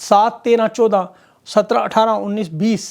7, 13, 14, 17, 18, 19, 20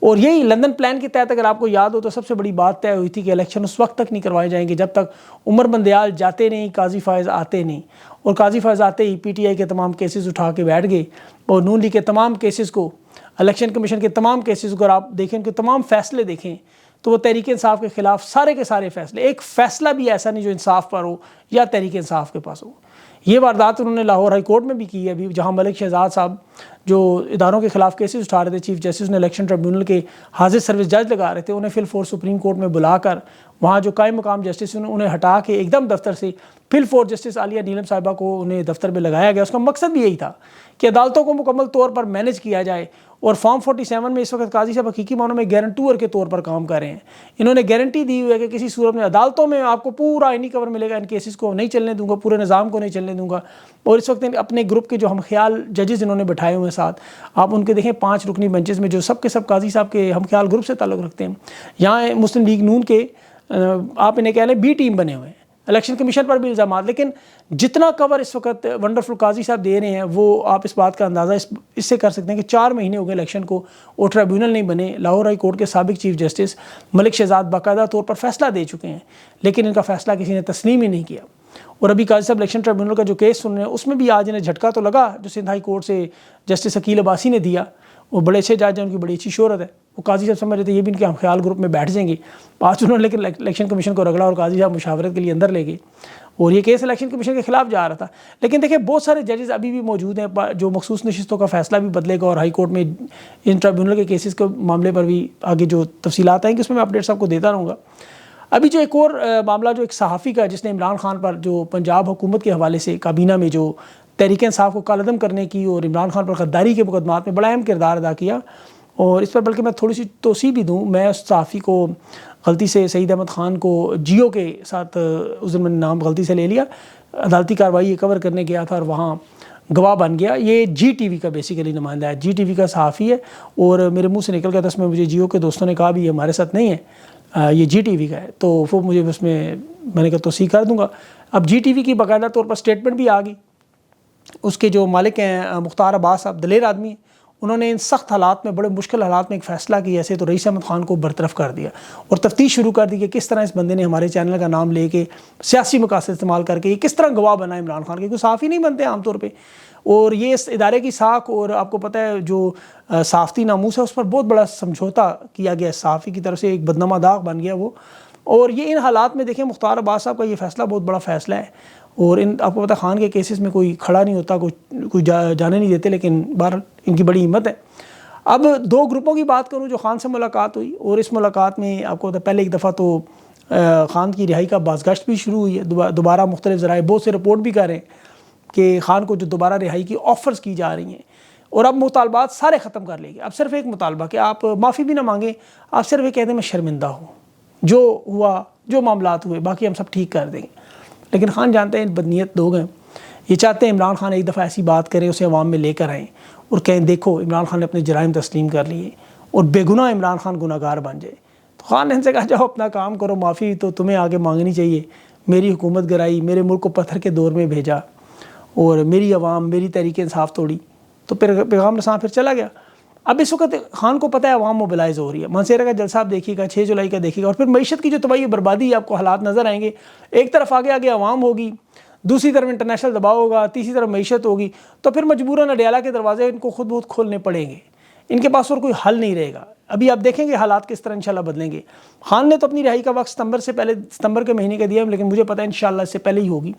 اور یہی London plan کے تحت اگر آپ کو یاد ہو تو سب سے بڑی بات طے ہوئی تھی کہ الیکشن اس وقت تک نہیں کروائے جائیں گے جب تک عمر بندیال جاتے نہیں، قاضی فائز آتے نہیں، اور قاضی فائز آتے ہی پی ٹی آئی کے تمام کیسز اٹھا کے بیٹھ گئے، اور نون لیگ کے تمام کیسز کو، الیکشن کمیشن کے تمام کیسز کو آپ دیکھیں، ان کے تمام فیصلے دیکھیں تو وہ تحریک انصاف کے خلاف سارے کے سارے فیصلے، ایک فیصلہ بھی ایسا نہیں جو انصاف پر ہو یا تحریک انصاف کے پاس ہو۔ یہ واردات انہوں نے لاہور ہائی کورٹ میں بھی کی ہے ابھی، جہاں ملک شہزاد صاحب جو اداروں کے خلاف کیسز اٹھا رہے تھے، چیف جسٹس نے الیکشن ٹریبیونل کے حاضر سروس جج لگا رہے تھے، انہیں فل فورس سپریم کورٹ میں بلا کر وہاں جو قائم مقام جسٹس انہیں ہٹا کے ایک دم دفتر سے فل فورس جسٹس عالیہ نیلم صاحبہ کو انہیں دفتر میں لگایا گیا۔ اس کا مقصد بھی یہی تھا کہ عدالتوں کو مکمل طور پر مینیج کیا جائے، اور فارم 47 میں اس وقت قاضی صاحب حقیقی معنوں میں گارنٹور کے طور پر کام کر رہے ہیں۔ انہوں نے گارنٹی دی ہوئی ہے کہ کسی صورت میں عدالتوں میں آپ کو پورا آئینی کور ملے گا، ان کیسز کو نہیں چلنے دوں گا، پورے نظام کو نہیں چلنے دوں گا۔ اور اس وقت اپنے گروپ کے جو ہم خیال ججز انہوں نے بٹھائے ہوئے ہیں ساتھ، آپ ان کے دیکھیں 5 رکنی بنچز میں جو سب کے سب قاضی صاحب کے ہم خیال گروپ سے تعلق رکھتے ہیں۔ یہاں مسلم لیگ نون کے آپ انہیں کہہ لیں بی ٹیم بنے ہوئے ہیں، الیکشن کمیشن پر بھی الزامات، لیکن جتنا کور اس وقت ونڈرفل قاضی صاحب دے رہے ہیں وہ آپ اس بات کا اندازہ اس سے کر سکتے ہیں کہ 4 مہینے ہو گئے الیکشن کو اور ٹریبیونل نہیں بنے۔ لاہور ہائی کورٹ کے سابق چیف جسٹس ملک شہزاد باقاعدہ طور پر فیصلہ دے چکے ہیں، لیکن ان کا فیصلہ کسی نے تسلیم ہی نہیں کیا۔ اور ابھی قاضی صاحب الیکشن ٹریبیونل کا جو کیس سن رہے ہیں اس میں بھی آج انہیں جھٹکا تو لگا جو سندھ ہائی کورٹ سے جسٹس عقیل عباسی نے دیا۔ وہ بڑے اچھے جج ہیں، ان کی بڑی اچھی شہرت ہے، وہ قاضی صاحب سمجھ رہے تھے یہ بھی ان کے ہم خیال گروپ میں بیٹھ جائیں گے، آج انہوں نے لیکن الیکشن کمیشن کو رگڑا اور قاضی صاحب مشاورت کے لیے اندر لے گئے، اور یہ کیس الیکشن کمیشن کے خلاف جا رہا تھا۔ لیکن دیکھیں بہت سارے ججز ابھی بھی موجود ہیں جو مخصوص نشستوں کا فیصلہ بھی بدلے گا، اور ہائی کورٹ میں ان ٹریبیونل کے کیسز کے معاملے پر بھی آگے جو تفصیلات آئیں گی اس میں اپڈیٹس آپ کو دیتا رہوں گا۔ ابھی جو ایک اور معاملہ جو ایک صحافی کا جس نے عمران خان پر جو پنجاب حکومت کے حوالے سے کابینہ میں جو تحریک انصاف کو کالعدم کرنے کی اور عمران خان پر غداری کے مقدمات میں بڑا اہم کردار ادا کیا، اور اس پر بلکہ میں تھوڑی سی توضیح بھی دوں، میں اس صحافی کو غلطی سے سعید احمد خان کو جیو کے ساتھ اس دن میں نے نام غلطی سے لے لیا، عدالتی کارروائی کور کرنے گیا تھا اور وہاں گواہ بن گیا۔ یہ جی ٹی وی کا بیسیکلی نمائندہ ہے، جی ٹی وی کا صحافی ہے، اور میرے منہ سے نکل گیا تھا، اس میں مجھے جیو کے دوستوں نے کہا بھی یہ ہمارے ساتھ نہیں ہے، یہ جی ٹی وی کا ہے، تو وہ مجھے اس میں نے کہا توثیق کر دوں گا۔ اب جی ٹی وی کی باقاعدہ طور پر اسٹیٹمنٹ بھی آ گئی، اس کے جو مالک ہیں مختار عباس صاحب دلیر آدمی ہیں، انہوں نے ان سخت حالات میں بڑے مشکل حالات میں ایک فیصلہ کیا، ایسے تو رئیس احمد خان کو برطرف کر دیا اور تفتیش شروع کر دی کہ کس طرح اس بندے نے ہمارے چینل کا نام لے کے سیاسی مقاصد استعمال کر کے یہ کس طرح گواہ بنا عمران خان کے، کوئی صحافی نہیں بنتے عام طور پہ، اور یہ اس ادارے کی ساکھ اور آپ کو پتہ ہے جو صحافتی ناموس ہے اس پر بہت بڑا سمجھوتا کیا گیا، صحافی کی طرف سے ایک بدنامہ داغ بن گیا وہ۔ اور یہ ان حالات میں دیکھیں مختار عباس صاحب کا یہ فیصلہ بہت بڑا فیصلہ ہے، اور ان آپ کو پتہ خان کے کیسز میں کوئی کھڑا نہیں ہوتا، کوئی جانے نہیں دیتے، لیکن بہرحال ان کی بڑی ہمت ہے۔ اب 2 گروپوں کی بات کروں جو خان سے ملاقات ہوئی، اور اس ملاقات میں آپ کو پہلے ایک دفعہ تو خان کی رہائی کا بازگشت بھی شروع ہوئی ہے، دوبارہ مختلف ذرائع بہت سے رپورٹ بھی کر رہے ہیں کہ خان کو جو دوبارہ رہائی کی آفرز کی جا رہی ہیں، اور اب مطالبات سارے ختم کر لے گئے۔ اب صرف ایک مطالبہ کہ آپ معافی بھی نہ مانگیں، آپ صرف یہ کہہ دیں میں شرمندہ ہوں، جو ہوا جو معاملات ہوئے باقی ہم سب ٹھیک کر دیں گے۔ لیکن خان جانتے ہیں بدنیت لوگ ہیں، یہ چاہتے ہیں عمران خان ایک دفعہ ایسی بات کریں، اسے عوام میں لے کر آئیں اور کہیں دیکھو عمران خان نے اپنے جرائم تسلیم کر لیے اور بے گناہ عمران خان گناہ گار بن جائے۔ تو خان نے ان سے کہا جاؤ اپنا کام کرو، معافی تو تمہیں آگے مانگنی چاہیے، میری حکومت گرائی، میرے ملک کو پتھر کے دور میں بھیجا اور میری عوام میری تحریک انصاف توڑی، تو پھر پیغام رساں پھر چلا گیا۔ اب اس وقت خان کو پتہ ہے عوام موبلائز ہو رہی ہے، منصیرہ کا جلسہ آپ دیکھیے گا، 6 جولائی کا دیکھیے گا، اور پھر معیشت کی جو تباہی بربادی آپ کو حالات نظر آئیں گے، ایک طرف آگے آگے عوام ہوگی، دوسری طرف انٹرنیشنل دباؤ ہوگا، تیسری طرف معیشت ہوگی، تو پھر مجبوراً اڈیالہ کے دروازے ان کو خود بخود کھولنے پڑیں گے، ان کے پاس اور کوئی حل نہیں رہے گا۔ ابھی آپ دیکھیں گے حالات کس طرح انشاءاللہ بدلیں گے۔ خان نے تو اپنی رہائی کا وقت ستمبر کے مہینے کا دیا، لیکن مجھے پتہ ہے انشاءاللہ اس سے پہلے ہی ہوگی،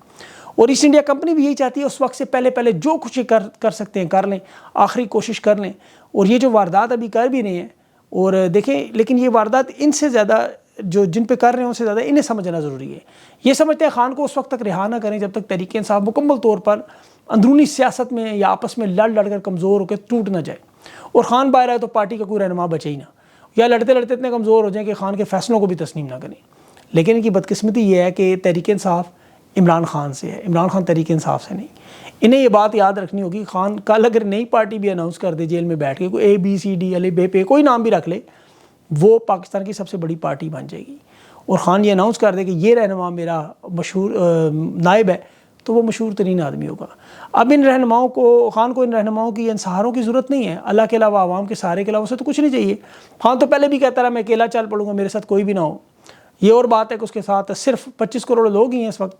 اور ایسٹ انڈیا کمپنی بھی یہی چاہتی ہے اس وقت سے پہلے جو کچھ کر سکتے ہیں کر لیں، آخری کوشش کر لیں۔ اور یہ جو واردات ابھی کر بھی رہے ہیں، اور دیکھیں لیکن یہ واردات ان سے زیادہ جو جن پہ کر رہے ہیں ان سے زیادہ انہیں سمجھنا ضروری ہے۔ یہ سمجھتے ہیں خان کو اس وقت تک رہا نہ کریں جب تک تحریک انصاف مکمل طور پر اندرونی سیاست میں یا آپس میں لڑ کر کمزور ہو کے ٹوٹ نہ جائے، اور خان باہر آئے تو پارٹی کا کوئی رہنما بچے ہی نہ، یا لڑتے اتنے کمزور ہو جائیں کہ خان کے فیصلوں کو بھی تسلیم نہ کریں۔ لیکن ان کی بدقسمتی یہ ہے کہ تحریک انصاف عمران خان سے ہے، عمران خان تحریک انصاف سے نہیں۔ انہیں یہ بات یاد رکھنی ہوگی، خان کل اگر نئی پارٹی بھی اناؤنس کر دے جیل میں بیٹھ کے، کوئی ABCD ب کوئی نام بھی رکھ لے، وہ پاکستان کی سب سے بڑی پارٹی بن جائے گی۔ اور خان یہ اناؤنس کر دے کہ یہ رہنما میرا مشہور نائب ہے، تو وہ مشہور ترین آدمی ہوگا. اب ان رہنماؤں کو خان کو ان رہنماؤں کی ان سہاروں کی ضرورت نہیں ہے. اللہ کے علاوہ عوام کے سہارے کے علاوہ اسے تو کچھ نہیں چاہیے. خان تو پہلے بھی کہتا رہا میں اکیلا چل پڑوں گا, میرے ساتھ کوئی بھی نہ ہو. یہ اور بات ہے کہ اس کے ساتھ صرف 25 کروڑ لوگ ہی ہیں اس وقت.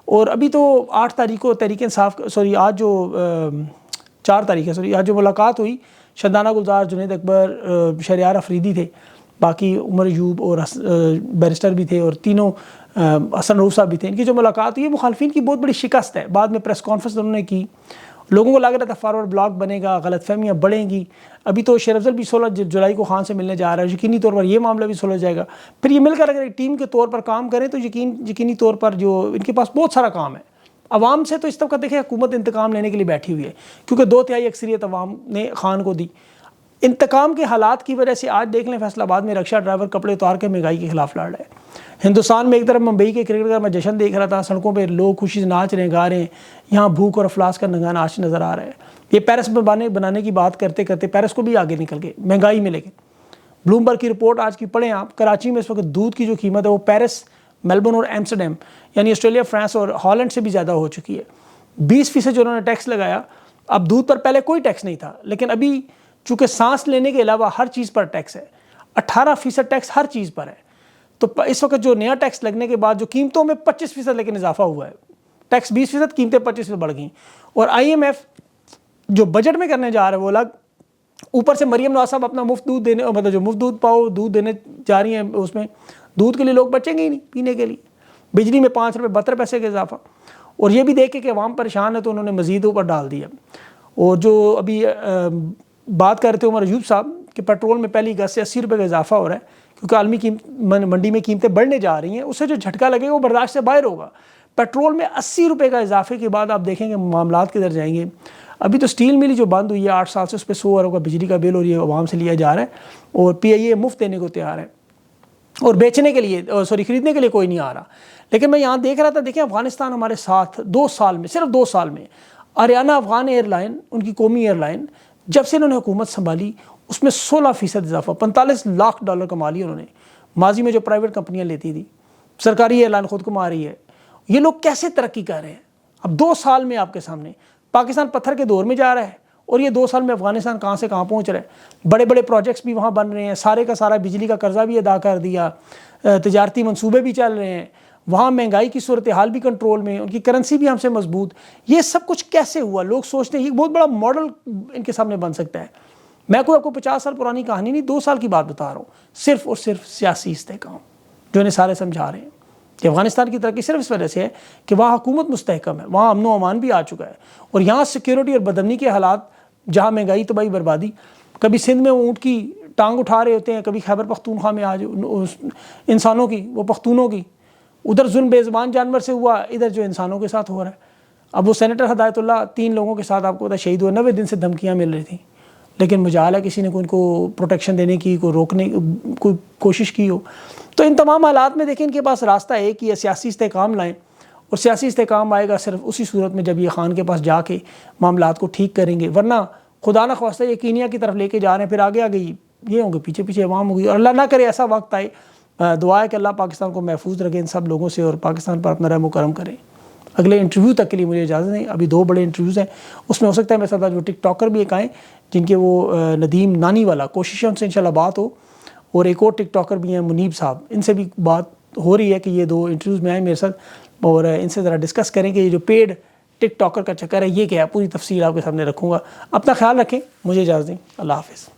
اور ابھی تو 8 تاریخ کو تحریک انصاف آج جو 4 تاریخ ہے آج جو ملاقات ہوئی, شدانہ گلزار, جنید اکبر, شہریار افریدی تھے, باقی عمر ایوب اور بیرسٹر بھی تھے, اور تینوں حسن روف صاحب بھی تھے. ان کی جو ملاقات ہوئی مخالفین کی بہت بڑی شکست ہے. بعد میں پریس کانفرنس انہوں نے کی, لوگوں کو لگ رہا تھا فارورڈ بلاک بنے گا, غلط فہمیاں بڑھیں گی. ابھی تو شیر افضل بھی 16 جولائی کو خان سے ملنے جا رہا ہے, یقینی طور پر یہ معاملہ بھی سلجھ جائے گا. پھر یہ مل کر اگر ایک ٹیم کے طور پر کام کریں تو یقینی طور پر جو ان کے پاس بہت سارا کام ہے. عوام سے تو اس طرح کا دیکھیں حکومت انتقام لینے کے لیے بیٹھی ہوئی ہے, کیونکہ 2/3 اکثریت عوام نے خان کو دی. انتقام کے حالات کی وجہ سے آج دیکھ لیں فیصل آباد میں رکشہ ڈرائیور کپڑے اتار کے مہنگائی کے خلاف لڑ رہے ہیں. ہندوستان میں ایک طرف ممبئی کے کرکٹ کا میں جشن دیکھ رہا تھا, سڑکوں پہ لوگ خوشی سے ناچ رہے ہیں, گا رہے ہیں. یہاں بھوک اور افلاس کا ننگا ناچ نظر آ رہا ہے. یہ پیرس میں بنانے کی بات کرتے کرتے پیرس کو بھی آگے نکل گئے مہنگائی میں. لیکن بلومبرگ کی رپورٹ آج کی پڑھیں آپ, کراچی میں اس وقت دودھ کی جو قیمت ہے وہ پیرس, میلبورن اور ایمسٹرڈیم یعنی آسٹریلیا, فرانس اور ہالینڈ سے بھی زیادہ ہو چکی ہے. 20% جو انہوں نے ٹیکس لگایا. اب دودھ پر پہلے کوئی ٹیکس نہیں تھا, لیکن ابھی چونکہ سانس لینے کے علاوہ ہر چیز پر ٹیکس ہے, 18% ٹیکس ہر چیز پر ہے. تو اس وقت جو نیا ٹیکس لگنے کے بعد جو قیمتوں میں 25% لیکن اضافہ ہوا ہے, ٹیکس 20%, قیمتیں 25% بڑھ گئیں. اور IMF جو بجٹ میں کرنے جا رہا ہے وہ الگ, اوپر سے مریم نواز صاحب اپنا مفت دودھ دینے, مطلب جو مفت دودھ پاؤ دودھ دینے جا رہی ہیں, اس میں دودھ کے لیے لوگ بچیں گے ہی نہیں پینے کے لیے. بجلی میں 5 روپے 72 پیسے کا اضافہ. اور یہ بھی دیکھے کہ عوام پریشان ہے تو انہوں نے مزید اوپر ڈال دیا. اور جو ابھی بات کر رہے تھے عمر ایوب صاحب کہ پیٹرول میں پہلی اگست سے 80 روپے کا اضافہ ہو رہا ہے, کیونکہ عالمی منڈی میں قیمتیں بڑھنے جا رہی ہیں, اس سے جو جھٹکا لگے گا وہ برداشت سے باہر ہوگا. پیٹرول میں 80 روپے کا اضافے کے بعد آپ دیکھیں گے معاملات کدھر جائیں گے. ابھی تو سٹیل ملی جو بند ہوئی ہے 8 سال سے, اس پہ 100 ارب کا بجلی کا بل اور یہ عوام سے لیا جا رہا ہے, اور PIA مفت دینے کو تیار ہے, اور بیچنے کے لیے خریدنے کے لیے کوئی نہیں آ رہا. لیکن میں یہاں دیکھ رہا تھا, دیکھیں افغانستان ہمارے ساتھ 2 سال میں, صرف 2 سال میں آریانہ افغان ایئر لائن, ان کی قومی ایئر لائن, جب سے انہوں نے حکومت سنبھالی اس میں 16% اضافہ, $45 لاکھ کما لیے انہوں نے. ماضی میں جو پرائیویٹ کمپنیاں لیتی تھی, سرکاری ایئر لائن خود کما رہی ہے. یہ لوگ کیسے ترقی کر رہے ہیں؟ اب 2 سال میں آپ کے سامنے پاکستان پتھر کے دور میں جا رہا ہے, اور یہ 2 سال میں افغانستان کہاں سے کہاں پہنچ رہا ہے. بڑے بڑے پروجیکٹس بھی وہاں بن رہے ہیں, سارے کا سارا بجلی کا قرضہ بھی ادا کر دیا, تجارتی منصوبے بھی چل رہے ہیں, وہاں مہنگائی کی صورتحال بھی کنٹرول میں, ان کی کرنسی بھی ہم سے مضبوط. یہ سب کچھ کیسے ہوا؟ لوگ سوچتے ہیں یہ بہت بڑا ماڈل ان کے سامنے بن سکتا ہے. میں کوئی آپ کو 50 سال پرانی کہانی نہیں, 2 سال کی بات بتا رہا ہوں. صرف اور صرف سیاسی استحکام جو انہیں سارے سمجھا رہے ہیں کہ افغانستان کی ترقی صرف اس وجہ سے ہے کہ وہاں حکومت مستحکم ہے, وہاں امن و امان بھی آ چکا ہے, اور یہاں سیکیورٹی اور بدامنی کے حالات, جہاں مہنگائی تباہی بربادی, کبھی سندھ میں اونٹ کی ٹانگ اٹھا رہے ہوتے ہیں, کبھی خیبر پختونخوا میں آج انسانوں کی, وہ پختونوں کی, ادھر ظلم بے زبان جانور سے ہوا, ادھر جو انسانوں کے ساتھ ہو رہا ہے. اب وہ سینیٹر ہدایت اللہ 3 لوگوں کے ساتھ آپ کو پتا شہید ہوئے, 90 دن سے دھمکیاں مل رہی تھیں, لیکن مجال ہے کسی نے ان کو پروٹیکشن دینے کی, کوئی روکنے کوئی کوشش کی ہو. تو ان تمام حالات میں دیکھیں ان کے پاس راستہ ایک ہی ہے, سیاسی استحکام لائیں, اور سیاسی استحکام آئے گا صرف اسی صورت میں جب یہ خان کے پاس جا کے معاملات کو ٹھیک کریں گے. ورنہ خدا نہ خواستہ یہ کینیا کی طرف لے کے جا رہے ہیں, پھر آگے آگے یہ ہوں گے, پیچھے پیچھے عوام ہوگی, اور اللہ نہ کرے ایسا وقت آئے. دعا ہے کہ اللہ پاکستان کو محفوظ رکھے ان سب لوگوں سے, اور پاکستان پر اپنا رحم و کرم کرے. اگلے انٹرویو تک کے لیے مجھے اجازت نہیں, ابھی 2 بڑے انٹرویوز ہیں, اس میں ہو سکتا ہے میرے ساتھ جو ٹک ٹاکر بھی ایک آئیں جن کے وہ ندیم نانی والا, کوشش ہے ان سے انشاءاللہ بات ہو, اور ایک اور ٹک ٹاکر بھی ہیں منیب صاحب, ان سے بھی بات ہو رہی ہے کہ یہ 2 انٹرویوز میں آئیں میرے ساتھ, اور ان سے ذرا ڈسکس کریں کہ یہ جو پیڈ ٹک ٹاکر کا چکر ہے یہ کیا ہے. پوری تفصیل آپ کے سامنے رکھوں گا. اپنا خیال رکھیں, مجھے اجازت دیں, اللہ حافظ.